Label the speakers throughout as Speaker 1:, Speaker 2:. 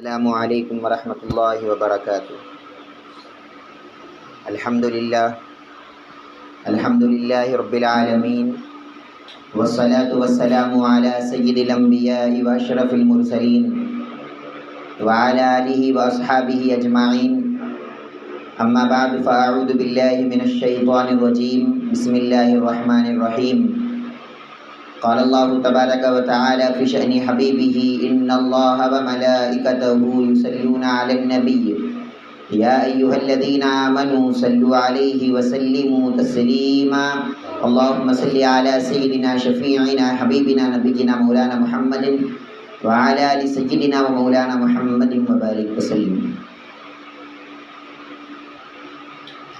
Speaker 1: السلام علیکم ورحمۃ اللہ وبرکاتہ۔ الحمد للہ رب العالمین، والصلاة والسلام علی سید الانبیاء واشرف المرسلین وعلی آلہ واصحابہ اجمعین، اما بعد فاعوذ باللہ من الشیطان الرجیم، بسم اللہ الرحمن الرحیم۔ قال اللہ تبارک و تعالی فی شأن حبیبہ ان اللہ وملائکتہ یصلون علی النبی یا ایہا الذین آمنوا صلوا علیہ وسلموا تسلیما اللہم صلی علی سیدنا شفیعنا حبیبنا نبینا مولانا محمد وعلی آل سیدنا و مولانا محمد وبارک وسلم۔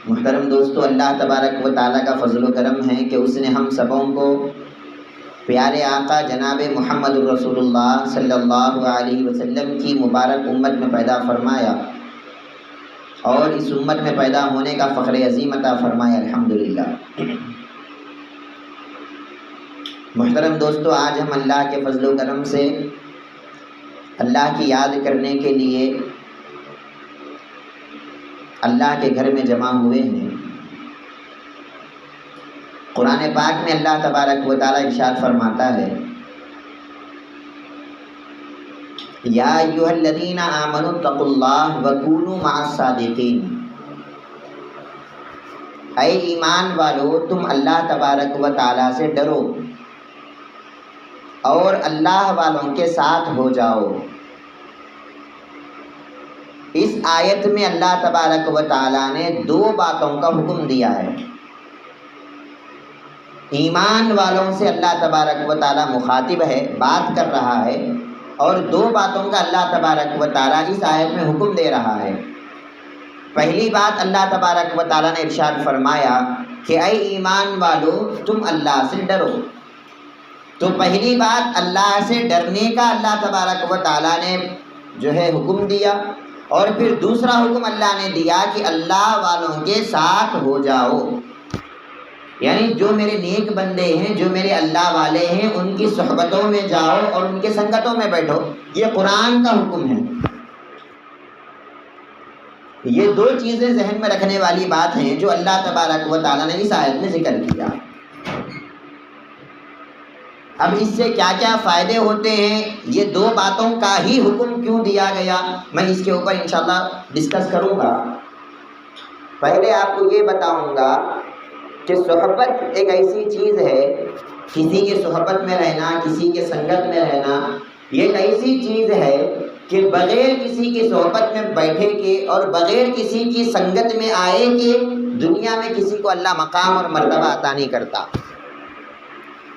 Speaker 1: محترم دوستو، اللہ تبارک و تعالیٰ کا فضل و کرم ہے کہ اس نے ہم سبوں کو پیارے آقا جناب محمد رسول اللہ صلی اللہ علیہ وسلم کی مبارک امت میں پیدا فرمایا اور اس امت میں پیدا ہونے کا فخر عظیم عطا فرمایا، الحمدللہ۔ محترم دوستو، آج ہم اللہ کے فضل و کرم سے اللہ کی یاد کرنے کے لیے اللہ کے گھر میں جمع ہوئے ہیں۔ قرآن پاک میں اللہ تبارک و تعالیٰ ارشاد فرماتا ہے، یا ایھا الذین آمنوا اتقوا اللہ وکونوا مع الصادقین۔ اے ایمان والو، تم اللہ تبارک و تعالیٰ سے ڈرو اور اللہ والوں کے ساتھ ہو جاؤ۔ اس آیت میں اللہ تبارک و تعالیٰ نے دو باتوں کا حکم دیا ہے۔ ایمان والوں سے اللہ تبارک و تعالیٰ مخاطب ہے، بات کر رہا ہے، اور دو باتوں کا اللہ تبارک و تعالیٰ اس آیت میں حکم دے رہا ہے۔ پہلی بات اللہ تبارک و تعالیٰ نے ارشاد فرمایا کہ اے ایمان والو، تم اللہ سے ڈرو۔ تو پہلی بات اللہ سے ڈرنے کا اللہ تبارک و تعالیٰ نے جو ہے حکم دیا، اور پھر دوسرا حکم اللہ نے دیا کہ اللہ والوں کے ساتھ ہو جاؤ، یعنی جو میرے نیک بندے ہیں، جو میرے اللہ والے ہیں، ان کی صحبتوں میں جاؤ اور ان کے سنگتوں میں بیٹھو۔ یہ قرآن کا حکم ہے۔ یہ دو چیزیں ذہن میں رکھنے والی بات ہیں جو اللہ تبارک و تعالیٰ نے اس آیت میں ذکر کیا۔ اب اس سے کیا کیا فائدے ہوتے ہیں، یہ دو باتوں کا ہی حکم کیوں دیا گیا، میں اس کے اوپر انشاءاللہ ڈسکس کروں گا۔ پہلے آپ کو یہ بتاؤں گا کہ صحبت ایک ایسی چیز ہے، کسی کے صحبت میں رہنا، کسی کے سنگت میں رہنا، یہ ایک ایسی چیز ہے کہ بغیر کسی کی صحبت میں بیٹھے کے اور بغیر کسی کی سنگت میں آئے کہ دنیا میں کسی کو اللہ مقام اور مرتبہ عطا نہیں کرتا۔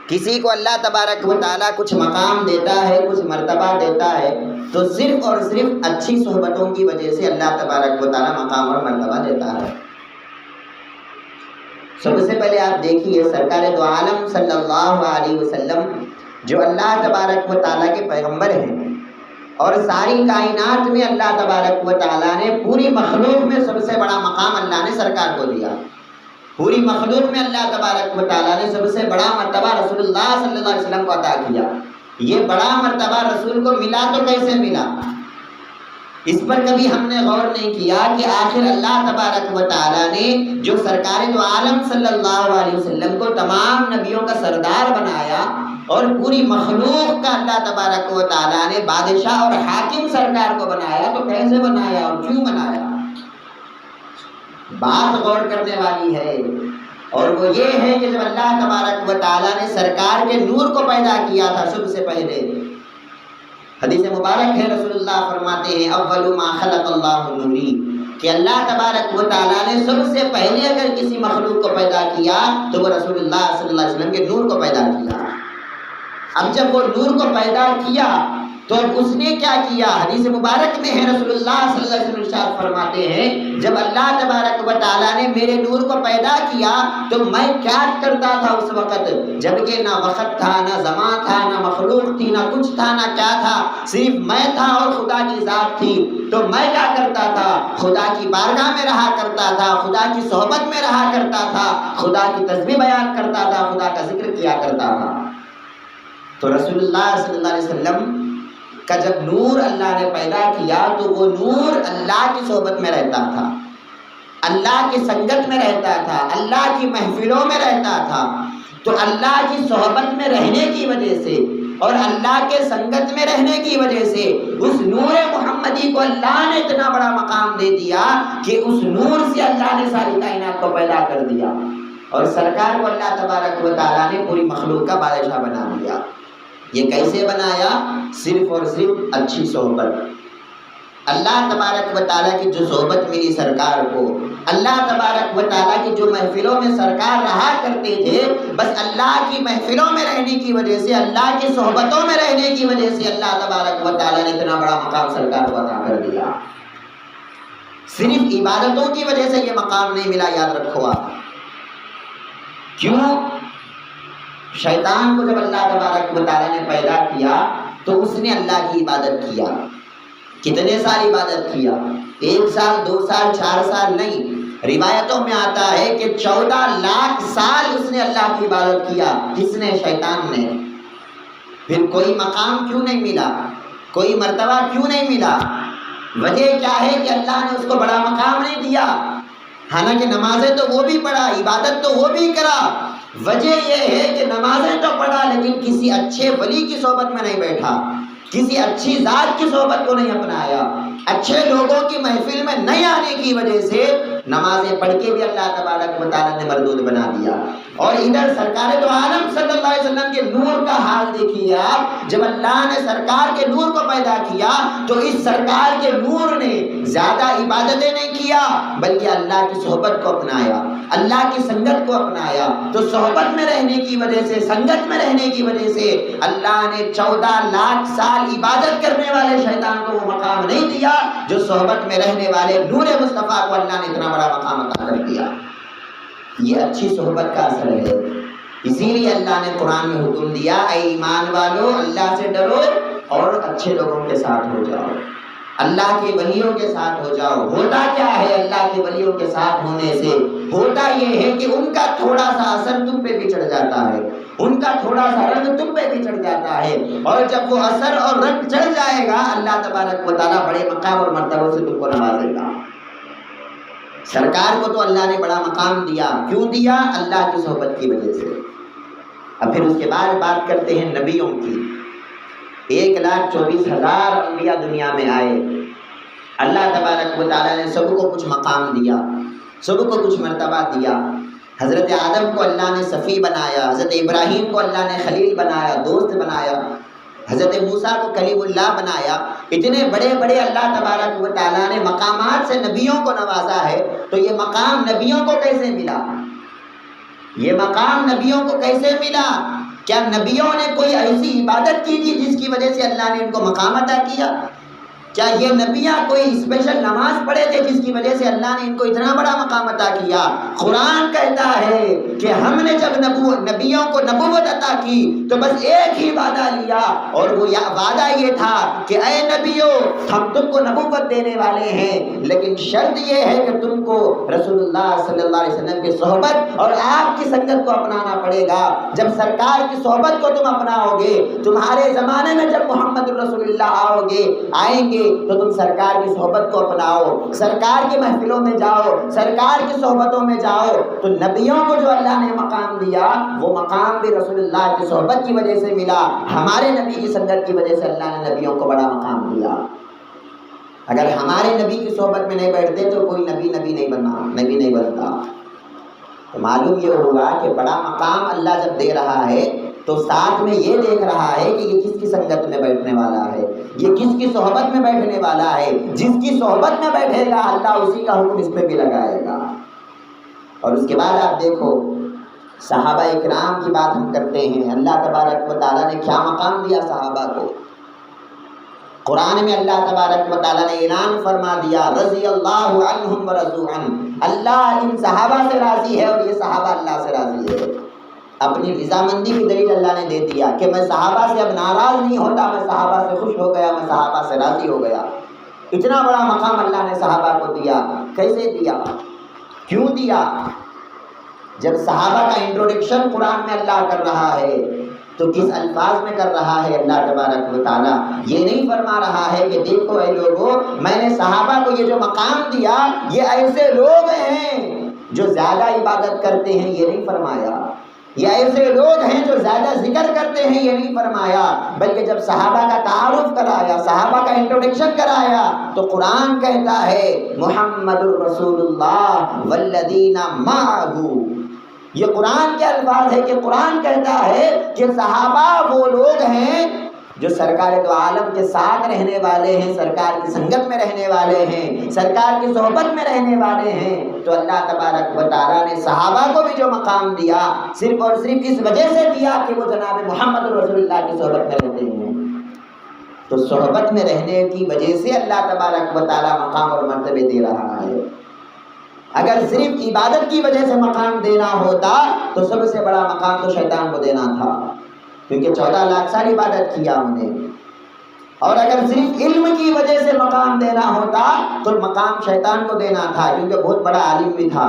Speaker 1: کسی کو اللہ تبارک و تعالیٰ کچھ مقام دیتا ہے، کچھ مرتبہ دیتا ہے، تو صرف اور صرف اچھی صحبتوں کی وجہ سے اللہ تبارک و تعالیٰ مقام اور مرتبہ دیتا ہے۔ سب سے پہلے آپ دیکھیے، سرکار دو عالم صلی اللہ علیہ وسلم جو اللہ تبارک و تعالیٰ کے پیغمبر ہیں، اور ساری کائنات میں اللہ تبارک و تعالیٰ نے پوری مخلوق میں سب سے بڑا مقام اللہ نے سرکار کو دیا۔ پوری مخلوق میں اللہ تبارک و تعالیٰ نے سب سے بڑا مرتبہ رسول اللہ صلی اللہ علیہ وسلم کو عطا کیا۔ یہ بڑا مرتبہ رسول کو ملا تو کیسے ملا؟ اس پر کبھی ہم نے غور نہیں کیا کہ آخر اللہ تبارک و تعالیٰ نے جو سرکار دو عالم صلی اللہ علیہ وسلم کو تمام نبیوں کا سردار بنایا اور پوری مخلوق کا اللہ تبارک و تعالیٰ نے بادشاہ اور حاکم سرکار کو بنایا، تو کیسے بنایا اور کیوں بنایا؟ بات غور کرنے والی ہے، اور وہ یہ ہے کہ جب اللہ تبارک و تعالیٰ نے سرکار کے نور کو پیدا کیا تھا، سب سے پہلے حدیث مبارک ہے، رسول اللہ فرماتے ہیں اول ما خلق اللہ نوری، کہ اللہ تبارک و تعالیٰ نے سب سے پہلے اگر کسی مخلوق کو پیدا کیا تو وہ رسول اللہ صلی اللہ علیہ وسلم کے نور کو پیدا کیا۔ اب جب وہ نور کو پیدا کیا تو اس نے کیا کیا؟ حدیث مبارک میں ہے، رسول اللہ صلی اللہ علیہ وسلم ارشاد فرماتے ہیں جب اللہ تبارک و تعالیٰ نے میرے نور کو پیدا کیا تو میں کیا کرتا تھا اس وقت، جبکہ نہ وقت تھا، نہ زمان تھا، نہ مخلوق تھی، نہ کچھ تھا، نہ کیا تھا، صرف میں تھا اور خدا کی ذات تھی۔ تو میں کیا کرتا تھا؟ خدا کی بارگاہ میں رہا کرتا تھا، خدا کی صحبت میں رہا کرتا تھا، خدا کی تسبیح بیان کرتا تھا، خدا کا ذکر کیا کرتا تھا۔ تو رسول اللہ صلی اللہ علیہ وسلم کا جب نور اللہ نے پیدا کیا تو وہ نور اللہ کی صحبت میں رہتا تھا، اللہ کی سنگت میں رہتا تھا، اللہ کی محفلوں میں رہتا تھا۔ تو اللہ کی صحبت میں رہنے کی وجہ سے اور اللہ کے سنگت میں رہنے کی وجہ سے اس نور محمدی کو اللہ نے اتنا بڑا مقام دے دیا کہ اس نور سے اللہ نے ساری کائنات کو پیدا کر دیا، اور سرکار کو اللہ تبارک و تعالیٰ نے پوری مخلوق کا بادشاہ بنا دیا۔ یہ کیسے بنایا؟ صرف اور صرف اچھی صحبت۔ اللہ تبارک و تعالیٰ کی جو صحبت ملی سرکار کو، اللہ تبارک و تعالیٰ کی جو محفلوں میں سرکار رہا کرتے تھے، بس اللہ کی محفلوں میں رہنے کی وجہ سے، اللہ کی صحبتوں میں رہنے کی وجہ سے اللہ تبارک و تعالیٰ نے اتنا بڑا مقام سرکار کو عطا کر دیا۔ صرف عبادتوں کی وجہ سے یہ مقام نہیں ملا، یاد رکھو آپ۔ کیوں؟ شیطان کو جب اللہ تبارک و تعالیٰ نے پیدا کیا تو اس نے اللہ کی عبادت کیا۔ کتنے سال عبادت کیا؟ 1 سال 2 سال 4 سال نہیں، روایتوں میں آتا ہے کہ 14 لاکھ سال اس نے اللہ کی عبادت کیا۔ کس نے؟ شیطان نے۔ پھر کوئی مقام کیوں نہیں ملا؟ کوئی مرتبہ کیوں نہیں ملا؟ وجہ کیا ہے کہ اللہ نے اس کو بڑا مقام نہیں دیا؟ حالانکہ نمازیں تو وہ بھی پڑھا، عبادت تو وہ بھی کرا۔ وجہ یہ ہے کہ نمازیں تو پڑھا لیکن کسی اچھے ولی کی صحبت میں نہیں بیٹھا، کسی اچھی ذات کی صحبت کو نہیں اپنایا، اچھے لوگوں کی محفل میں نہیں آنے کی وجہ سے نمازیں پڑھ کے بھی اللہ تبارک و تعالیٰ نے مردود بنا دیا۔ اور ادھر سرکار دو عالم صلی اللہ علیہ وسلم کے نور کا حال دیکھیے آپ۔ جب اللہ نے سرکار کے نور کو پیدا کیا تو اس سرکار کے نور نے زیادہ عبادتیں نہیں کیا بلکہ اللہ کی صحبت کو اپنایا، اللہ کی سنگت کو اپنایا۔ تو صحبت میں رہنے کی وجہ سے، سنگت میں رہنے کی وجہ سے اللہ نے 14 لاکھ سال عبادت کرنے والے شیطان کو وہ مقام نہیں دیا جو صحبت میں رہنے والے نور مصطفیٰ کو اللہ نے اتنا بڑا مقام عطا کر دیا۔ یہ اچھی صحبت کا اثر ہے۔ اسی لیے اللہ نے قرآن میں حکم دیا، اے ایمان والو اللہ سے ڈرو اور اچھے لوگوں کے ساتھ ہو جاؤ، اللہ کے ولیوں کے ساتھ ہو جاؤ۔ ہوتا کیا ہے اللہ کے ولیوں کے ساتھ ہونے سے؟ ہوتا یہ ہے کہ ان کا تھوڑا سا اثر تم پہ بھی چڑھ جاتا ہے، ان کا تھوڑا سا رنگ تم پہ بھی چڑھ جاتا ہے، اور جب وہ اثر اور رنگ چڑھ جائے گا اللہ تبارک و تعالیٰ بڑے مقام اور مرتبوں سے تم کو نوازے گا۔ سرکار کو تو اللہ نے بڑا مقام دیا، کیوں دیا؟ اللہ کی صحبت کی وجہ سے۔ اب پھر اس کے بعد بات کرتے ہیں نبیوں کی۔ 1,24,000 انبیاء دنیا میں آئے، اللہ تبارک و تعالیٰ نے سب کو کچھ مقام دیا، سب کو کچھ مرتبہ دیا۔ حضرت آدم کو اللہ نے صفی بنایا، حضرت ابراہیم کو اللہ نے خلیل بنایا، دوست بنایا، حضرت موسیٰ کو کلیم اللہ بنایا۔ اتنے بڑے بڑے اللہ تبارک و تعالیٰ نے مقامات سے نبیوں کو نوازا ہے، تو یہ مقام نبیوں کو کیسے ملا؟ یہ مقام نبیوں کو کیسے ملا؟ کیا نبیوں نے کوئی ایسی عبادت کی تھی جس کی وجہ سے اللہ نے ان کو مقام عطا کیا؟ کیا یہ نبیاں کوئی اسپیشل نماز پڑھے تھے جس کی وجہ سے اللہ نے ان کو اتنا بڑا مقام عطا کیا؟ قرآن کہتا ہے کہ ہم نے جب نبیوں کو نبوت عطا کی تو بس ایک ہی وعدہ لیا، اور وہ وعدہ یہ تھا کہ اے نبیوں ہم تم کو نبوت دینے والے ہیں، لیکن شرط یہ ہے کہ تم کو رسول اللہ صلی اللہ علیہ وسلم کی صحبت اور آپ کی سنگت کو اپنانا پڑے گا۔ جب سرکار کی صحبت کو تم اپناؤ گے، تمہارے زمانے میں جب محمد رسول اللہ آئیں گے تو تم سرکار کی صحبت کو اپناؤ، سرکار کی محفلوں میں جاؤ، سرکار کی صحبتوں میں جاؤ۔ تو نبیوں کو جو اللہ نے مقام دیا وہ مقام بھی رسول اللہ کی صحبت کی وجہ سے ملا، ہمارے نبی کی سنگت کی وجہ سے اللہ نے نبیوں کو بڑا مقام دیا۔ اگر ہمارے نبی کی صحبت میں نہیں بیٹھتے تو کوئی نبی نہیں بنتا۔ تو معلوم یہ ہوگا کہ بڑا مقام اللہ جب دے رہا ہے تو ساتھ میں یہ دیکھ رہا ہے کہ یہ کس کی سنگت میں بیٹھنے والا ہے، یہ کس کی صحبت میں بیٹھنے والا ہے۔ جس کی صحبت میں بیٹھے گا اللہ اسی کا حکم اس پہ بھی لگائے گا۔ اور اس کے بعد آپ دیکھو صحابہ اکرام کی بات ہم کرتے ہیں، اللہ تبارک و تعالیٰ نے کیا مقام دیا صحابہ کو۔ قرآن میں اللہ تبارک و تعالیٰ نے اعلان فرما دیا، رضی اللہ عنہم ورضوا عنہ، اللہ ان صحابہ سے راضی ہے اور یہ صحابہ اللہ سے راضی ہے۔ اپنی رضامندی کی دلیل اللہ نے دے دیا کہ میں صحابہ سے اب ناراض نہیں ہوتا، میں صحابہ سے خوش ہو گیا، میں صحابہ سے راضی ہو گیا۔ اتنا بڑا مقام اللہ نے صحابہ کو دیا۔ کیسے دیا؟ کیوں دیا؟ جب صحابہ کا انٹروڈکشن قرآن میں اللہ کر رہا ہے تو کس الفاظ میں کر رہا ہے اللہ تبارک و تعالیٰ؟ یہ نہیں فرما رہا ہے کہ دیکھو اے لوگوں، میں نے صحابہ کو یہ جو مقام دیا، یہ ایسے لوگ ہیں جو زیادہ عبادت کرتے ہیں، یہ نہیں فرمایا۔ یہ ایسے لوگ ہیں جو زیادہ ذکر کرتے ہیں، یہ نہیں فرمایا۔ بلکہ جب صحابہ کا تعارف کرایا، صحابہ کا انٹروڈکشن کرایا، تو قرآن کہتا ہے محمد الرسول اللہ والذین معہ۔ یہ قرآن کے الفاظ ہے کہ قرآن کہتا ہے کہ صحابہ وہ لوگ ہیں جو سرکار دو عالم کے ساتھ رہنے والے ہیں، سرکار کی سنگت میں رہنے والے ہیں، سرکار کی صحبت میں رہنے والے ہیں۔ تو اللہ تبارک و تعالیٰ نے صحابہ کو بھی جو مقام دیا، صرف اور صرف اس وجہ سے دیا کہ وہ جناب محمد رسول اللہ کی صحبت میں رہتے ہیں۔ تو صحبت میں رہنے کی وجہ سے اللہ تبارک و تعالیٰ مقام اور مرتبے دے رہا ہے۔ اگر صرف عبادت کی وجہ سے مقام دینا ہوتا تو سب سے بڑا مقام تو شیطان کو دینا تھا، کیونکہ 14 لاکھ سال عبادت کیا ہم نے۔ اور اگر صرف علم کی وجہ سے مقام دینا ہوتا تو مقام شیطان کو دینا تھا، کیونکہ بہت بڑا عالم بھی تھا۔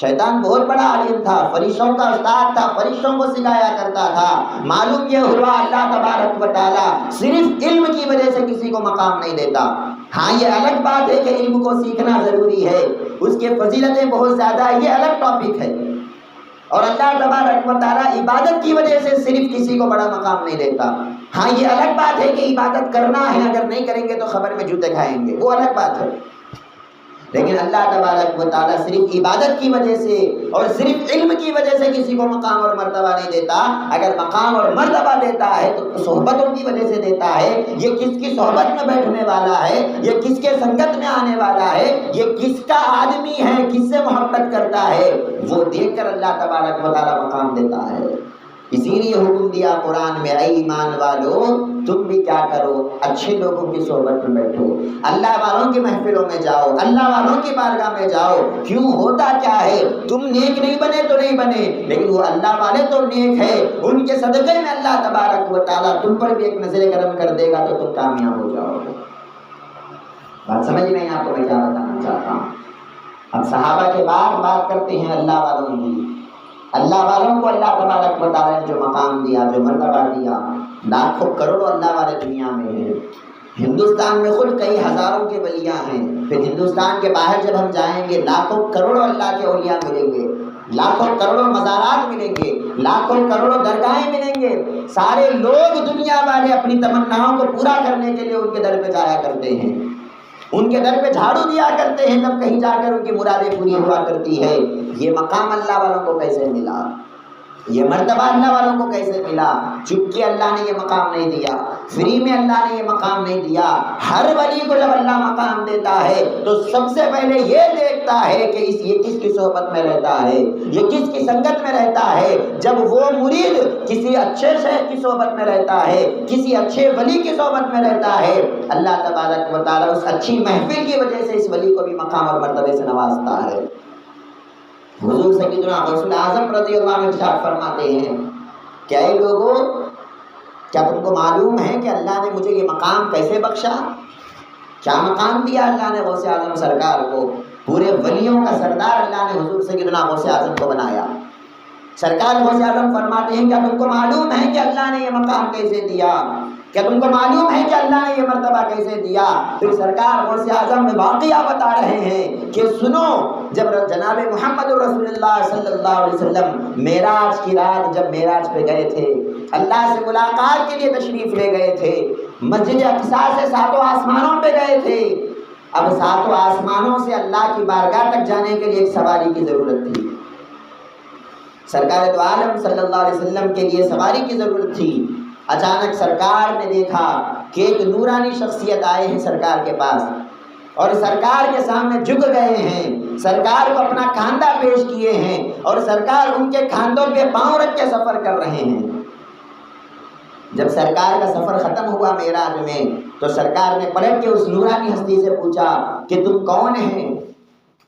Speaker 1: شیطان بہت بڑا عالم تھا، فرشتوں کا استاد تھا، فرشتوں کو سکھایا کرتا تھا۔ معلوم یہ ہوا اللہ تبارک و تعالیٰ صرف علم کی وجہ سے کسی کو مقام نہیں دیتا۔ ہاں یہ الگ بات ہے کہ علم کو سیکھنا ضروری ہے، اس کے فضیلتیں بہت زیادہ ہے، یہ الگ ٹاپک ہے۔ اور اللہ تبارک و تعالیٰ عبادت کی وجہ سے صرف کسی کو بڑا مقام نہیں دیتا۔ ہاں یہ الگ بات ہے کہ عبادت کرنا ہے، اگر نہیں کریں گے تو خبر میں جوتے کھائیں گے، وہ الگ بات ہے۔ لیکن اللہ تبارک و تعالیٰ صرف عبادت کی وجہ سے اور صرف علم کی وجہ سے کسی کو مقام اور مرتبہ نہیں دیتا۔ اگر مقام اور مرتبہ دیتا ہے تو صحبتوں کی وجہ سے دیتا ہے، یہ کس کی صحبت میں بیٹھنے والا ہے، یہ کس کے سنگت میں آنے والا ہے، یہ کس کا آدمی ہے، کس سے محبت کرتا ہے، وہ دیکھ کر اللہ تبارک و تعالیٰ مقام دیتا ہے۔ اسی لیے حکم دیا قرآن میں، اے ایمان والو تم بھی کیا کرو، اچھے لوگوں کی صحبت میں بیٹھو، اللہ والوں کی محفلوں میں جاؤ، اللہ والوں کی بارگاہ میں جاؤ۔ کیوں؟ ہوتا کیا ہے، تم نیک نہیں بنے تو نہیں بنے، لیکن وہ اللہ والے تو نیک ہے، ان کے صدقے میں اللہ تبارک و تعالیٰ تم پر بھی ایک نظر کرم کر دے گا تو تم کامیاب ہو جاؤ گے۔ بات سمجھ میں آپ کو میں کیا بتانا چاہتا ہوں؟ اب صحابہ کے بعد بات کرتے ہیں اللہ والوں کی۔ اللہ والوں کو اللہ تبارک و تعالیٰ نے جو مقام دیا، جو مرتبہ دیا، لاکھوں کروڑوں اللہ والے دنیا میں ہیں۔ ہندوستان میں خود کئی ہزاروں کے ولیاں ہیں، پھر ہندوستان کے باہر جب ہم جائیں گے لاکھوں کروڑوں اللہ کے اولیاء ملیں گے، لاکھوں کروڑوں مزارات ملیں گے، لاکھوں کروڑوں درگاہیں ملیں گے۔ سارے لوگ دنیا والے اپنی تمناؤں کو پورا کرنے کے لیے ان کے در پہ جایا کرتے ہیں، ان کے در پہ جھاڑو دیا کرتے ہیں، تب کہیں جا کر ان کی مرادیں پوری ہوا کرتی ہے۔ یہ مقام اللہ والوں کو کیسے ملا؟ یہ مرتبہ اللہ والوں کو کیسے ملا؟ چونکہ اللہ نے یہ مقام نہیں دیا، فری میں اللہ نے یہ مقام نہیں دیا۔ ہر ولی کو جب اللہ مقام دیتا ہے تو سب سے پہلے یہ دیکھتا ہے کہ یہ کس کی صحبت میں رہتا ہے، یہ کس کی سنگت میں رہتا ہے۔ جب وہ مرید کسی اچھے شیخ کی صحبت میں رہتا ہے، کسی اچھے ولی کی صحبت میں رہتا ہے، اللہ تبارک و تعالیٰ اس اچھی محفل کی وجہ سے اس ولی کو بھی مقام اور مرتبے سے نوازتا ہے۔ حضور سیدنا غوث اعظم رضی اللہ عنہ ارشاد فرماتے ہیں کہ اے لوگوں، کیا تم کو معلوم ہے کہ اللہ نے مجھے یہ مقام کیسے بخشا؟ کیا مقام دیا اللہ نے غوث اعظم سرکار کو؟ پورے ولیوں کا سردار اللہ نے حضور سیدنا غوث اعظم کو بنایا۔ سرکار غوث اعظم فرماتے ہیں کیا تم کو معلوم ہے کہ اللہ نے یہ مقام کیسے دیا؟ کیا تم کو معلوم ہے کہ اللہ نے یہ مرتبہ کیسے دیا؟ پھر سرکار غوث اعظم میں واقعہ بتا رہے ہیں کہ سنو، جب جناب محمد رسول اللہ صلی اللہ علیہ وسلم معراج کی رات جب معراج پہ گئے تھے، اللہ سے ملاقات کے لیے تشریف لے گئے تھے، مسجد اقصیٰ سے 7 آسمانوں پہ گئے تھے۔ اب 7 آسمانوں سے اللہ کی بارگاہ تک جانے کے لیے ایک سواری کی ضرورت تھی۔ سرکار دو عالم صلی اللہ علیہ وسلم کے لیے سواری کی ضرورت تھی۔ اچانک سرکار نے دیکھا کہ ایک نورانی شخصیت آئے ہیں سرکار کے پاس اور سرکار کے سامنے جھک گئے ہیں، سرکار کو اپنا کاندھا پیش کیے ہیں اور سرکار ان کے کاندھوں پہ پاؤں رکھ کے سفر کر رہے ہیں۔ جب سرکار کا سفر ختم ہوا معراج میں تو سرکار نے پلٹ کے اس نورانی ہستی سے پوچھا کہ تم کون ہیں؟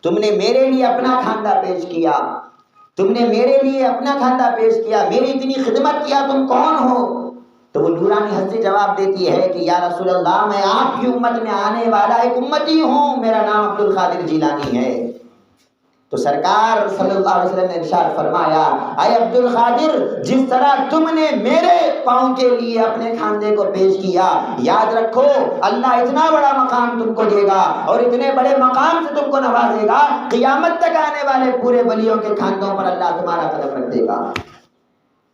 Speaker 1: تم نے میرے لیے اپنا کاندھا پیش کیا، تم نے میرے لیے اپنا کاندھا پیش کیا، میری اتنی خدمت کیا، تم کون ہو؟ تو وہ نورانی ہستی جواب دیتی ہے کہ یا رسول اللہ، میں آپ کی امت میں آنے والا ایک امتی ہوں، میرا نام عبد القادر جیلانی ہے۔ تو سرکار صلی اللہ علیہ وسلم نے ارشاد فرمایا، اے عبد القادر، جس طرح تم نے میرے پاؤں کے لیے اپنے کھاندے کو پیش کیا، یاد رکھو اللہ اتنا بڑا مقام تم کو دے گا اور اتنے بڑے مقام سے تم کو نوازے گا، قیامت تک آنے والے پورے ولیوں کے کھاندوں پر اللہ تمہارا قدم رکھ دے گا۔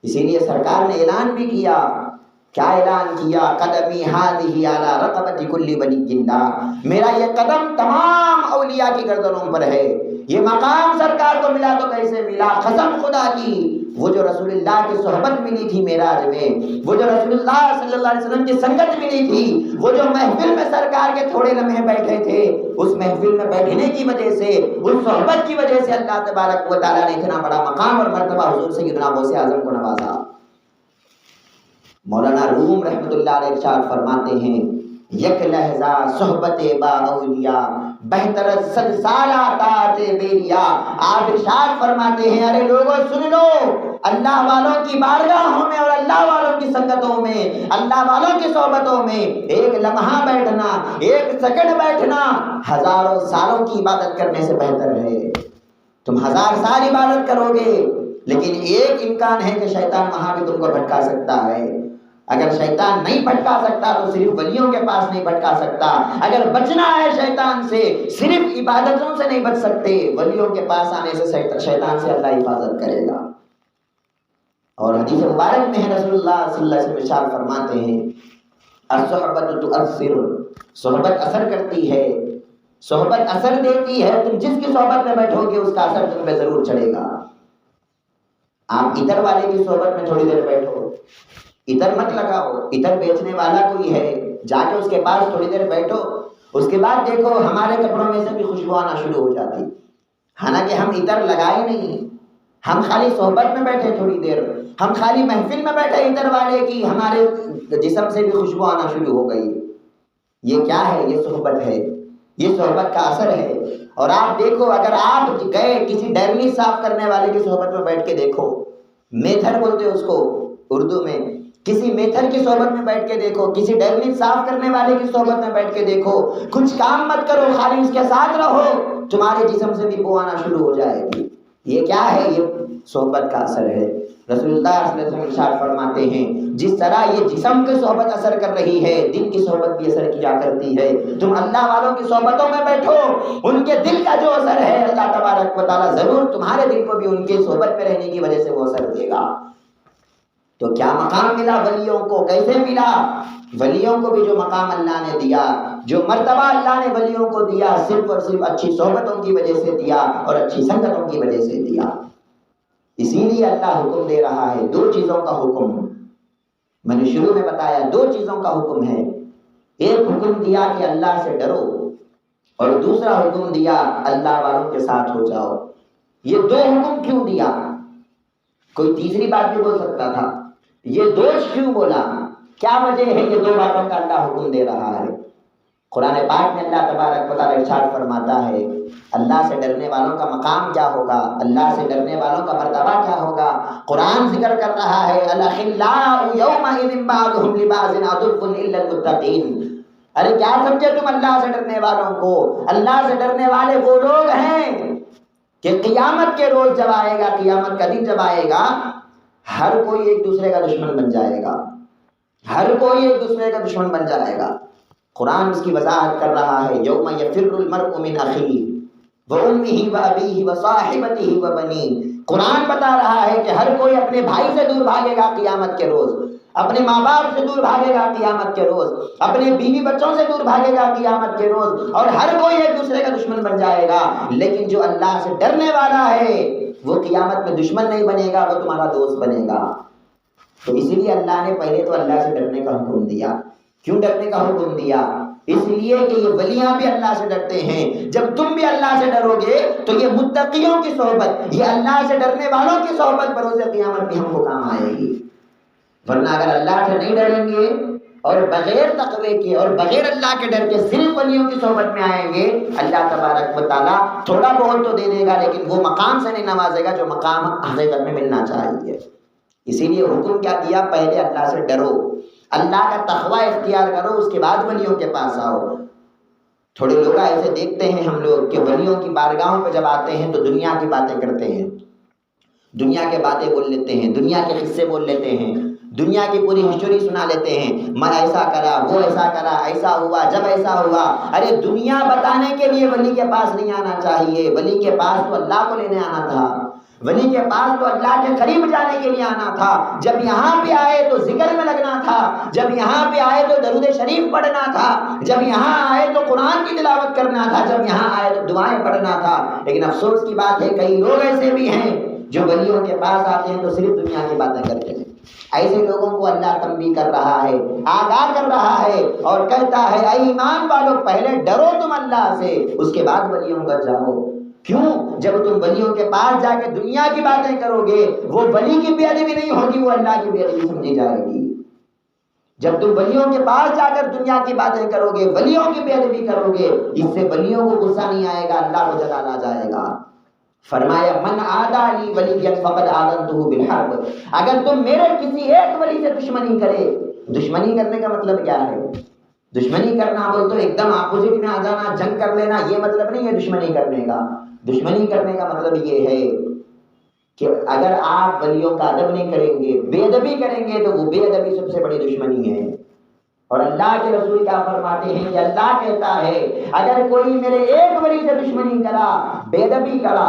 Speaker 1: اسی لیے سرکار نے اعلان بھی کیا، کیا اعلان کیا؟ قدمی ہادی علی رقبۃ کل ولی اللہ، میرا یہ قدم تمام اولیاء کی گردنوں پر ہے۔ یہ مقام سرکار کو ملا تو کیسے ملا؟ قسم خدا کی، وہ جو رسول اللہ کی صحبت ملی تھی معراج میں، وہ جو رسول اللہ صلی اللہ علیہ وسلم کی سنگت ملی تھی، وہ جو محفل میں سرکار کے تھوڑے لمحے بیٹھے تھے، اس محفل میں بیٹھنے کی وجہ سے، اس صحبت کی وجہ سے اللہ تبارک و تعالیٰ نے اتنا بڑا مقام اور مرتبہ حضور سیدنا غوث اعظم کو نوازا۔ مولانا روم رحمۃ اللہ علیہ ارشاد فرماتے ہیں، یک لہجہ صحبت با اولیاء بہتر صد سالہ طاعت بیریا۔ آپ ارشاد فرماتے ہیں، ارے لوگوں سن لو، اللہ والوں کی بارگاہوں میں اور اللہ والوں کی سنگتوں میں، اللہ والوں کی صحبتوں میں ایک لمحہ بیٹھنا، ایک سیکنڈ بیٹھنا ہزاروں سالوں کی عبادت کرنے سے بہتر ہے۔ تم 1000 سال عبادت کرو گے، لیکن ایک امکان ہے کہ شیطان وہاں بھی تم کو بھٹکا سکتا ہے۔ اگر شیطان نہیں بھٹکا سکتا تو صرف ولیوں کے پاس نہیں بھٹکا سکتا۔ اگر بچنا ہے شیطان سے، صرف عبادتوں سے نہیں بچ سکتے، ولیوں کے پاس آنے سے شیطان سے اللہ حفاظت کرے گا۔ اور حدیث مبارک میں ہے رسول اللہ صلی اللہ علیہ وسلم ارشاد فرماتے ہیں، الصحبۃ تؤثر، صحبت اثر کرتی ہے، صحبت اثر دیتی ہے۔ تم جس کی صحبت میں بیٹھو گے اس کا اثر تم پہ ضرور چڑھے گا۔ آپ ادھر والے کی صحبت میں تھوڑی دیر بیٹھو، ادھر مت لگاؤ، ادھر بیچنے والا کوئی ہے، جا کے اس کے پاس تھوڑی دیر بیٹھو، اس کے بعد دیکھو ہمارے کپڑوں میں سے بھی خوشبو آنا شروع ہو جاتی، حالانکہ ہم ادھر لگائے نہیں، ہم خالی صحبت میں بیٹھے تھوڑی دیر، ہم خالی محفل میں بیٹھے، ادھر والے کی ہمارے جسم سے بھی خوشبو آنا شروع ہو گئی۔ یہ کیا ہے؟ یہ صحبت ہے، یہ صحبت کا اثر ہے۔ اور آپ دیکھو، اگر آپ گئے کسی ڈیرنی صاف کرنے والے کی صحبت میں بیٹھ کے دیکھو، میتھر بولتے ہیں اس کو اردو میں، کسی میتھر کی صحبت میں بیٹھ کے دیکھو، کسی ڈیرنی صاف کرنے والے کی صحبت میں بیٹھ کے دیکھو، کچھ کام مت کرو، خالی اس کے ساتھ رہو، تمہارے جسم سے بھی بو آنا شروع ہو جائے گی۔ یہ کیا ہے؟ یہ صحبت کا اثر ہے۔ رسول اللہ صلی اللہ علیہ وسلم ارشاد فرماتے ہیں، جس طرح یہ جسم کی صحبت اثر کر رہی ہے، دل کی صحبت بھی اثر کیا کرتی ہے۔ تم اللہ والوں کی صحبتوں میں بیٹھو، ان کے دل کا جو اثر ہے اللہ تبارک و تعالیٰ ضرور تمہارے دل کو بھی ان کی صحبت میں رہنے کی وجہ سے وہ اثر دے گا۔ تو کیا مقام ملا ولیوں کو؟ کیسے ملا؟ ولیوں کو بھی جو مقام اللہ نے دیا، جو مرتبہ اللہ نے ولیوں کو دیا، صرف اور صرف اچھی صحبتوں کی وجہ سے دیا اور اچھی سنگتوں کی وجہ سے دیا۔ اسی لیے اللہ حکم دے رہا ہے، 2 چیزوں کا حکم میں نے شروع میں بتایا، 2 چیزوں کا حکم ہے۔ ایک حکم دیا کہ اللہ سے ڈرو، اور دوسرا حکم دیا اللہ والوں کے ساتھ ہو جاؤ۔ یہ 2 حکم کیوں دیا؟ کوئی تیسری بات بھی بول سکتا تھا، یہ 2 کیوں بولا؟ کیا وجہ ہے یہ 2 باتوں کا اللہ حکم دے رہا ہے؟ قرآن پاک میں اللہ تبارک و تعالیٰ ارشاد فرماتا ہے، اللہ سے ڈرنے والوں کا مقام کیا ہوگا، اللہ سے ڈرنے والوں کا مرتبہ کیا ہوگا۔ قرآن ذکر کر رہا ہے، الأخلاء يومئذ بعضهم لبعض عدو إلا المتقين۔ ارے کیا سمجھے تم اللہ سے ڈرنے والوں کو؟ اللہ سے ڈرنے والے وہ لوگ ہیں کہ قیامت کے روز جب آئے گا، قیامت کا دن جب آئے گا، ہر کوئی ایک دوسرے کا دشمن بن جائے گا، ہر کوئی ایک دوسرے کا دشمن بن جائے گا۔ قرآن اس کی وضاحت کر رہا ہے، یوم یفر المرء من اخیہ وامہ وابیہ وصاحبتہ وبنیہ۔ قرآن بتا رہا ہے کہ ہر کوئی اپنے بھائی سے دور بھاگے گا قیامت کے روز، اپنے ماں باپ سے دور بھاگے گا قیامت کے روز، اپنے بیوی بچوں سے دور بھاگے گا قیامت کے روز، اور ہر کوئی ایک دوسرے کا دشمن بن جائے گا۔ لیکن جو اللہ سے ڈرنے والا ہے وہ قیامت میں دشمن نہیں بنے گا، وہ تمہارا دوست بنے گا۔ تو اسی لیے اللہ نے پہلے تو اللہ سے ڈرنے کا حکم دیا۔ کیوں ڈرنے کا حکم دیا؟ اس لیے کہ یہ ولیاں بھی اللہ سے ڈرتے ہیں۔ جب تم بھی اللہ سے ڈرو گے تو یہ متقیوں کی صحبت، یہ اللہ سے ڈرنے والوں کی صحبت بروز قیامت بھی ہم کو کام آئے گی۔ ورنہ اگر اللہ سے نہیں ڈریں گے اور بغیر تقوی کے اور بغیر اللہ کے ڈر کے صرف ولیوں کی صحبت میں آئیں گے، اللہ تبارک و تعالیٰ تھوڑا بہت تو دے دے گا، لیکن وہ مقام سے نہیں نوازے گا جو مقام حقیقت میں ملنا چاہیے۔ اسی لیے حکم کیا دیا؟ پہلے اللہ سے ڈرو، اللہ کا تقوی اختیار کرو، اس کے بعد ولیوں کے پاس آؤ۔ تھوڑے لوگ ایسے دیکھتے ہیں ہم لوگ کہ ولیوں کی بارگاہوں پہ جب آتے ہیں تو دنیا کی باتیں کرتے ہیں، دنیا کے باتیں بول لیتے ہیں، دنیا کے قصے بول لیتے ہیں، دنیا کی پوری ہسٹوری سنا لیتے ہیں، میں ایسا کرا، وہ ایسا کرا، ایسا ہوا، جب ایسا ہوا۔ ارے دنیا بتانے کے لیے ولی کے پاس نہیں آنا چاہیے، ولی کے پاس تو اللہ کو لینے آنا تھا، ولی کے پاس تو اللہ کے قریب جانے کے لیے آنا تھا۔ جب یہاں پہ آئے تو ذکر میں لگنا تھا، جب یہاں پہ آئے تو درود شریف پڑھنا تھا، جب یہاں آئے تو قرآن کی تلاوت کرنا تھا، جب یہاں آئے تو دعائیں پڑھنا تھا۔ لیکن افسوس کی بات ہے کئی لوگ ایسے بھی ہیں جو ولیوں کے پاس آتے ہیں تو صرف دنیا کی باتیں کرتے ہیں۔ ایسے لوگوں کو اللہ تنبیہ کر رہا ہے، آگاہ کر رہا ہے اور کہتا ہے اے ایمان والو پہلے ڈرو تم اللہ سے، اس کے بعد ولیوں کا جاؤ۔ کیوں؟ جب تم ولیوں کے پاس جا کے دنیا کی باتیں کرو گے، وہ ولی کی بے ادبی نہیں ہوگی، وہ اللہ کی بے ادبی سمجھی جائے گی۔ جب تم ولیوں کے پاس جا کر دنیا کی باتیں کرو گے، ولیوں کی بے ادبی کرو گے، اس سے ولیوں کو غصہ نہیں آئے گا، اللہ کو جلانا جائے گا۔ فرمایا من عادی لی ولی فقد آذنتہ بالحرب، اگر تم میرے کسی ایک ولی سے دشمنی کرے، دشمنی کرنے کا مطلب کیا ہے؟ دشمنی کرنا بول تو ایک دم اپوزٹ میں آ جانا، جنگ کر لینا، یہ مطلب نہیں ہے دشمنی کرنے کا۔ دشمنی کرنے کا مطلب یہ ہے کہ اگر آپ ولیوں کا ادب نہیں کریں گے، بے ادبی کریں گے، تو وہ بے ادبی سب سے بڑی دشمنی ہے۔ اور اللہ کے رسول کیا فرماتے ہیں کہ اللہ کہتا ہے اگر کوئی میرے ایک ولی سے دشمنی کرا، بے ادبی کرا،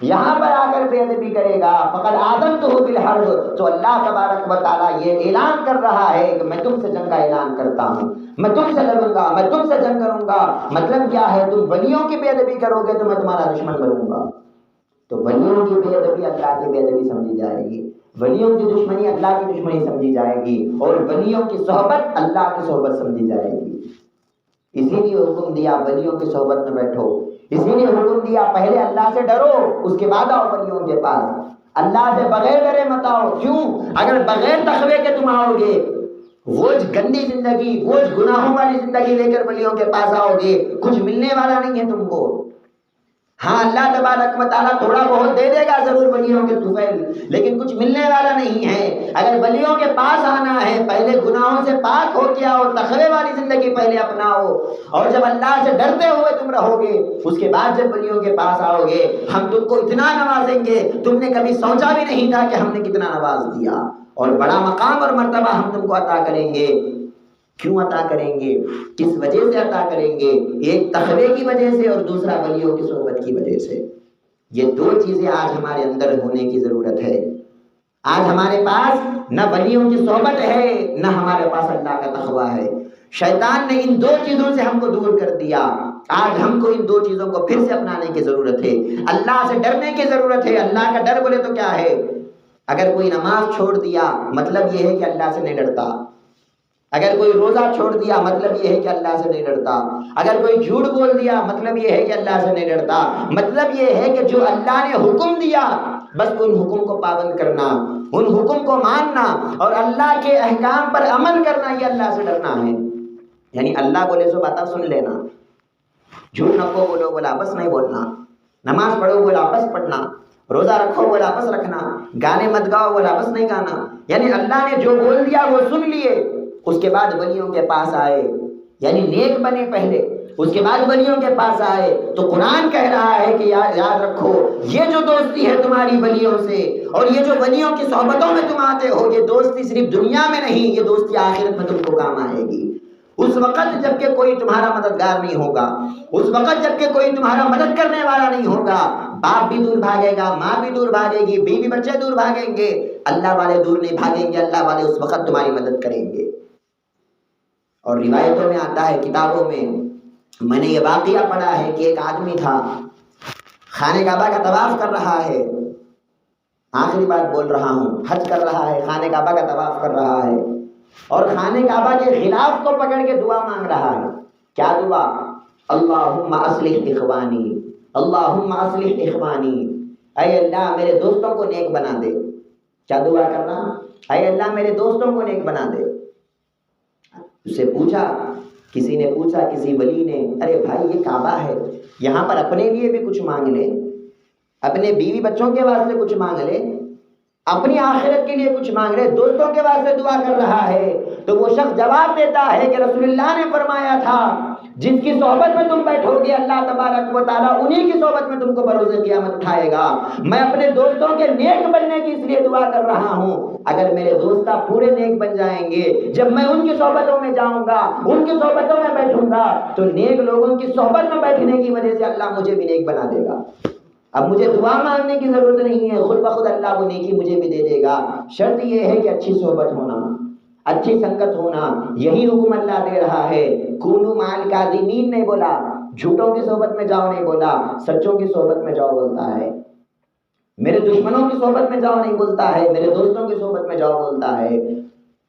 Speaker 1: یہاں پر آ کر بے ادبی کرے گا، فقد آذنتہ بالحرب، تو اللہ تبارک و تعالیٰ یہ اعلان کر رہا ہے کہ میں تم سے جنگ کا اعلان کرتا ہوں، میں تم سے لڑوں گا، میں تم سے جنگ کروں گا۔ مطلب کیا ہے؟ تم ولیوں کی بے ادبی کرو گے تو میں تمہارا دشمن بنوں گا۔ تو ولیوں کی بے ادبی اللہ کی بے ادبی سمجھی جائے گی، ولیوں کی دشمنی اللہ کی دشمنی سمجھی جائے گی، اور ولیوں کی صحبت اللہ کی صحبت سمجھی جائے گی۔ اسی لیے حکم دیا ولیوں کی صحبت میں بیٹھو، اسی لیے حکم دیا پہلے اللہ سے ڈرو، اس کے بعد آؤ ولیوں کے پاس۔ اللہ سے بغیر ڈرے مت آؤ۔ کیوں؟ اگر بغیر تقوی کے تم آؤ گے، بوجھ گندی زندگی، بوجھ گناہوں والی زندگی لے کر ولیوں کے پاس آؤ گے، کچھ ملنے والا نہیں ہے تم کو۔ ہاں اللہ تبارک و تعالیٰ تھوڑا بہت دے دے گا ضرور ولیوں کے طفیل، لیکن کچھ ملنے والا نہیں ہے۔ اگر ولیوں کے پاس آنا ہے پہلے گناہوں سے پاک ہو کے آؤ، تقوی والی زندگی پہلے اپناؤ، اور جب اللہ سے ڈرتے ہوئے تم رہو گے، اس کے بعد جب ولیوں کے پاس آؤ گے، ہم تم کو اتنا نوازیں گے تم نے کبھی سوچا بھی نہیں تھا کہ ہم نے کتنا نواز دیا، اور بڑا مقام اور مرتبہ ہم تم کو عطا کریں گے۔ کیوں عطا کریں گے؟ کس وجہ سے عطا کریں گے؟ ایک تقوی کی وجہ سے اور دوسرا ولیوں کی صحبت کی وجہ سے۔ یہ دو چیزیں آج ہمارے اندر ہونے کی ضرورت ہے۔ آج ہمارے پاس نہ ولیوں کی صحبت ہے، نہ ہمارے پاس اللہ کا تقوی ہے۔ شیطان نے ان دو چیزوں سے ہم کو دور کر دیا۔ آج ہم کو ان دو چیزوں کو پھر سے اپنانے کی ضرورت ہے، اللہ سے ڈرنے کی ضرورت ہے۔ اللہ کا ڈر بولے تو کیا ہے؟ اگر کوئی نماز چھوڑ دیا مطلب یہ ہے کہ اللہ سے نہیں ڈرتا، اگر کوئی روزہ چھوڑ دیا مطلب یہ ہے کہ اللہ سے نہیں ڈرتا، اگر کوئی جھوٹ بول دیا مطلب یہ ہے کہ اللہ سے نہیں ڈرتا۔ مطلب یہ ہے کہ جو اللہ نے حکم دیا بس ان حکم کو پابند کرنا، ان حکم کو ماننا اور اللہ کے احکام پر عمل کرنا، یہ اللہ سے ڈرنا ہے۔ یعنی اللہ بولے سو باتیں سن لینا، جھوٹ نہ کو بولو بولا بس نہیں بولنا، نماز پڑھو بولا بس پڑھنا، روزہ رکھو بولا بس رکھنا، گانے مت گاؤ بولا بس نہیں گانا۔ یعنی اللہ نے جو بول دیا وہ سن لیے، اس کے بعد ولیوں کے پاس آئے، یعنی نیک بنے پہلے، اس کے بعد ولیوں کے پاس آئے۔ تو قرآن کہہ رہا ہے کہ یاد رکھو یہ جو دوستی ہے تمہاری ولیوں سے، اور یہ جو ولیوں کی صحبتوں میں تم آتے ہو، یہ دوستی صرف دنیا میں نہیں، یہ دوستی آخرت میں تم کو کام آئے گی۔ اس وقت جب کہ کوئی تمہارا مددگار نہیں ہوگا، اس وقت جب کہ کوئی تمہارا مدد کرنے والا نہیں ہوگا، باپ بھی دور بھاگے گا، ماں بھی دور بھاگے گی، بیوی بچے دور بھاگیں گے، اللہ والے دور نہیں بھاگیں گے، اللہ والے اس وقت تمہاری مدد کریں گے۔ اور روایتوں میں آتا ہے، کتابوں میں نے یہ واقعہ پڑھا ہے کہ ایک آدمی تھا، خانہ کعبہ کا طواف کر رہا ہے، آخری بات بول رہا ہوں، حج کر رہا ہے، خانہ کعبہ کا طواف کر رہا ہے، اور خانہ کعبہ کے غلاف کو پکڑ کے دعا مانگ رہا ہے۔ کیا دعا؟ اللہم اصلح اخوانی، اللہم اصلح اخوانی، اے اللہ میرے دوستوں کو نیک بنا دے۔ کیا دعا کرنا؟ اے اللہ میرے دوستوں کو نیک بنا دے۔ اس سے پوچھا، کسی نے پوچھا، کسی ولی نے، ارے بھائی یہ کعبہ ہے، یہاں پر اپنے لیے بھی کچھ مانگ لے، اپنے بیوی بچوں کے واسطے کچھ مانگ لے، اپنی آخرت کے لیے کچھ مانگ لے، دوستوں کے واسطے دعا کر رہا ہے۔ تو وہ شخص جواب دیتا ہے کہ رسول اللہ نے فرمایا تھا جس کی صحبت میں تم بیٹھو گے اللہ تبارک و تعالیٰ انہی کی صحبت میں تم کو بروز قیامت اٹھائے گا۔ میں اپنے دوستوں کے نیک بننے کی اس لیے دعا کر رہا ہوں، اگر میرے دوست پورے نیک بن جائیں گے، جب میں ان کی صحبتوں میں جاؤں گا، ان کی صحبتوں میں بیٹھوں گا، تو نیک لوگوں کی صحبت میں بیٹھنے کی وجہ سے اللہ مجھے بھی نیک بنا دے گا۔ اب مجھے دعا مانگنے کی ضرورت نہیں ہے، خود بخود اللہ وہ نیکی مجھے بھی دے دے گا۔ شرط یہ ہے کہ اچھی صحبت ہونا، اچھی سنگت ہونا، یہی حکم اللہ دے رہا ہے۔ کونوا مع الکاذبین نہیں بولا، جھوٹوں کی صحبت میں جاؤ نہیں بولا، سچوں کی صحبت میں جاؤ بولتا ہے۔ میرے دشمنوں کی صحبت میں جاؤ نہیں بولتا ہے، میرے دوستوں کی صحبت میں جاؤ بولتا ہے۔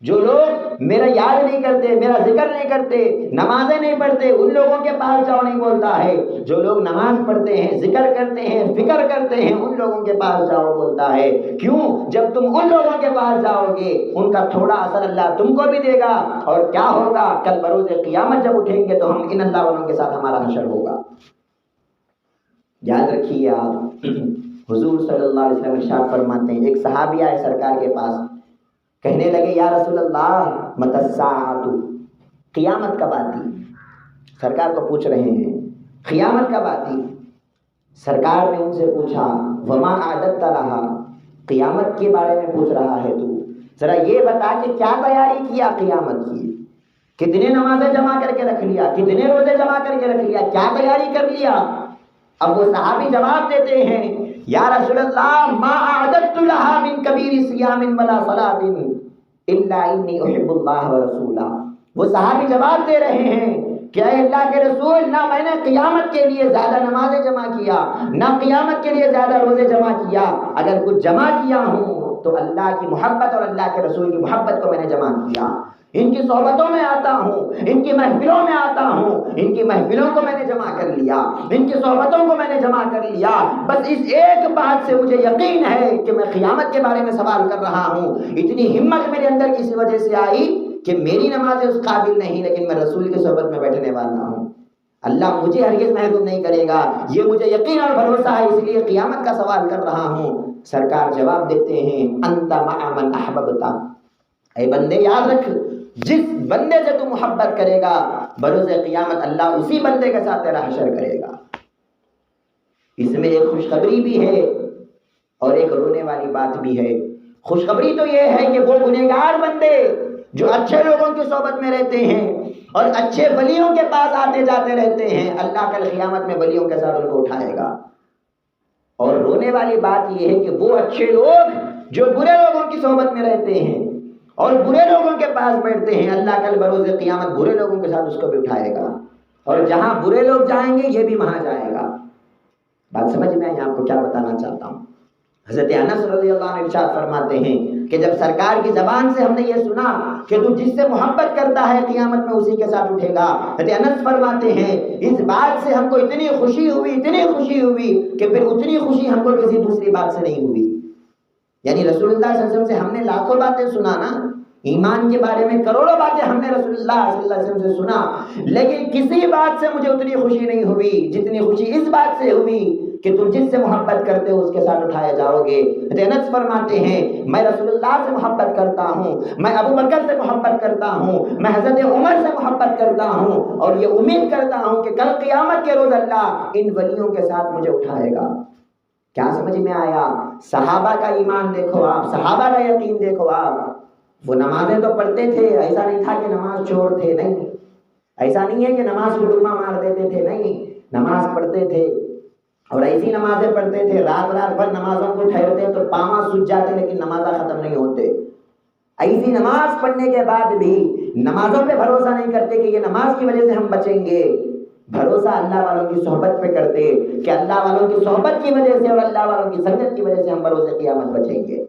Speaker 1: جو لوگ میرا یاد نہیں کرتے، میرا ذکر نہیں کرتے، نمازیں نہیں پڑھتے، ان لوگوں کے پاس جاؤ نہیں بولتا ہے۔ جو لوگ نماز پڑھتے ہیں، ذکر کرتے ہیں، فکر کرتے ہیں، ان لوگوں کے پاس جاؤ بولتا ہے۔ کیوں؟ جب تم ان لوگوں کے پاس جاؤ گے، ان کا تھوڑا اثر اللہ تم کو بھی دے گا، اور کیا ہوگا؟ کل بروز قیامت جب اٹھیں گے تو ہم ان اللہ والوں کے ساتھ ہمارا حشر ہوگا۔ یاد رکھیے آپ، حضور صلی اللہ علیہ وسلم ارشاد فرماتے ہیں، ایک صحابی آئے سرکار کے پاس، کہنے لگے یا رسول اللہ متی الساعۃ، قیامت کب آتی؟ سرکار کو پوچھ رہے ہیں قیامت کب آتی؟ سرکار نے ان سے پوچھا وما اعددت لہا، قیامت کے بارے میں پوچھ رہا ہے تو ذرا یہ بتا کہ کیا تیاری کیا قیامت کی، کتنے نمازیں جمع کر کے رکھ لیا، کتنے روزے جمع کر کے رکھ لیا، کیا تیاری کر لیا؟ اب وہ صحابی جواب دیتے ہیں یا رسول اللہ ما اعددت لها من کبیر صیام ولا صلاۃ الا انی احب اللہ ورسولہ۔ وہ صحابی جواب دے رہے ہیں کہ اے اللہ کے رسول، نہ میں نے قیامت کے لیے زیادہ نمازیں جمع کیا، نہ قیامت کے لیے زیادہ روزے جمع کیا، اگر کچھ جمع کیا ہوں تو اللہ کی محبت اور اللہ کے رسول کی محبت کو میں نے جمع کیا۔ ان کی صحبتوں میں آتا ہوں، ان کی محفلوں میں آتا ہوں، ان کی محفلوں کو میں نے جمع کر لیا، ان کی صحبتوں کو میں نے جمع کر لیا۔ بس اس ایک بات سے مجھے یقین ہے کہ میں قیامت کے بارے میں سوال کر رہا ہوں۔ اتنی ہمت میرے اندر کسی وجہ سے آئی کہ میری نمازیں اس قابل نہیں، لیکن میں رسول کی صحبت میں بیٹھنے والا ہوں، اللہ مجھے ہرگز محروم نہیں کرے گا، یہ مجھے یقین اور بھروسہ ہے، اس لیے قیامت کا سوال کر رہا ہوں۔ سرکار جواب دیتے ہیں انت مع من احببت، اے بندے یاد رکھ، جس بندے سے تو محبت کرے گا بروز قیامت اللہ اسی بندے کے ساتھ تیرا حشر کرے گا۔ اس میں ایک خوشخبری بھی ہے اور ایک رونے والی بات بھی ہے۔ خوشخبری تو یہ ہے کہ وہ گنہگار بندے جو اچھے لوگوں کی صحبت میں رہتے ہیں اور اچھے ولیوں کے پاس آتے جاتے رہتے ہیں، اللہ کل قیامت میں ولیوں کے ساتھ ان کو اٹھائے گا۔ اور رونے والی بات یہ ہے کہ وہ اچھے لوگ جو برے لوگوں کی صحبت میں رہتے ہیں اور برے لوگوں کے پاس بیٹھتے ہیں، اللہ کل بروز قیامت برے لوگوں کے ساتھ اس کو بھی اٹھائے گا، اور جہاں برے لوگ جائیں گے یہ بھی وہاں جائے گا۔ بات سمجھ میں آئی آپ کو کیا بتانا چاہتا ہوں؟ حضرت انس رضی اللہ عنہ ارشاد فرماتے ہیں کہ جب سرکار کی زبان سے ہم نے یہ سنا کہ تو جس سے محبت کرتا ہے قیامت میں اسی کے ساتھ اٹھے گا، حضرت انس فرماتے ہیں اس بات سے ہم کو اتنی خوشی ہوئی، اتنی خوشی ہوئی کہ پھر اتنی خوشی ہم کو کسی دوسری بات سے نہیں ہوئی۔ یعنی رسول اللہ صلی اللہ علیہ وسلم سے ہم نے لاکھوں باتیں سنا نا، ایمان کے بارے میں کروڑوں باتیں ہم نے رسول اللہ صلی اللہ علیہ وسلم سے سنا، لیکن کسی بات سے مجھے اتنی خوشی نہیں ہوئی جتنی خوشی اس بات سے ہوئی کہ تم جس سے محبت کرتے ہو اس کے ساتھ اٹھائے جاؤ گے۔ انس فرماتے ہیں میں رسول اللہ سے محبت کرتا ہوں، میں ابو بکر سے محبت کرتا ہوں، میں حضرت عمر سے محبت کرتا ہوں، اور یہ امید کرتا ہوں کہ کل قیامت کے روز اللہ ان ولیوں کے ساتھ مجھے اٹھائے گا۔ کیا سمجھ میں آیا؟ صحابہ کا ایمان دیکھو آپ، صحابہ کا یقین دیکھو آپ۔ وہ نمازیں تو پڑھتے تھے، ایسا نہیں تھا کہ نماز چور تھے، نہیں، ایسا نہیں ہے کہ نماز کو ڈما مار دیتے تھے، نہیں، نماز پڑھتے تھے اور ایسی نمازیں پڑھتے تھے، رات رات بھر نمازوں کو ٹھہرتے تو پاواں سوج جاتے لیکن نمازیں ختم نہیں ہوتے۔ ایسی نماز پڑھنے کے بعد بھی نمازوں پہ بھروسہ نہیں کرتے کہ یہ نماز کی وجہ سے ہم بچیں گے، بھروسہ اللہ والوں کی صحبت پہ کرتے کہ اللہ والوں کی صحبت کی وجہ سے اور اللہ والوں کی سنگت کی وجہ سے ہم بروز قیامت بچیں گے۔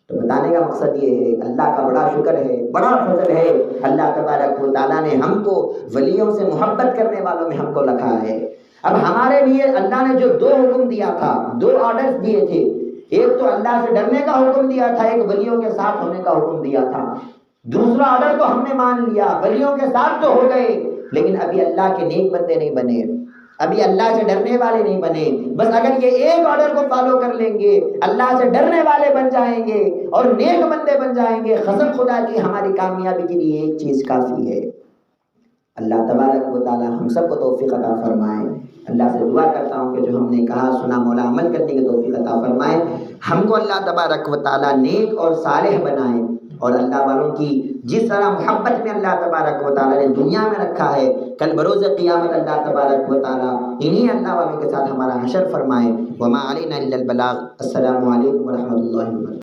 Speaker 1: تو بتانے کا مقصد یہ ہے اللہ کا بڑا شکر ہے، بڑا فضل ہے، اللہ تبارک و تعالیٰ نے ہم کو ولیوں سے محبت کرنے والوں میں ہم کو رکھا ہے۔ اب ہمارے لیے اللہ نے جو دو حکم دیا تھا، دو آرڈرز دیے تھے، ایک تو اللہ سے ڈرنے کا حکم دیا تھا، ایک ولیوں کے ساتھ ہونے کا حکم دیا تھا۔ دوسرا آرڈر تو ہم نے مان لیا، ولیوں کے ساتھ تو ہو گئے لیکن ابھی اللہ کے نیک بندے نہیں بنے، ابھی اللہ سے ڈرنے والے نہیں بنے۔ بس اگر یہ ایک آرڈر کو فالو کر لیں گے، اللہ سے ڈرنے والے بن جائیں گے اور نیک بندے بن جائیں گے، قسم خدا کی ہماری کامیابی کے لیے ایک چیز کافی ہے، اللہ تبارک و تعالی ہم سب کو توفیق عطا فرمائے۔ اللہ سے دعا کرتا ہوں کہ جو ہم نے کہا سنا مولا عمل کرنے کی توفیق عطا فرمائے۔ ہم کو اللہ تبارک و تعالی نیک اور صالح بنائے، اور اللہ والوں کی جس طرح محبت میں اللہ تبارک و تعالی نے دنیا میں رکھا ہے، کل بروز قیامت اللہ تبارک و تعالی انہی اللہ والوں کے ساتھ ہمارا حشر فرمائے۔ وما علینا الا البلاغ۔ السلام علیکم ورحمۃ اللہ وبرکاتہ۔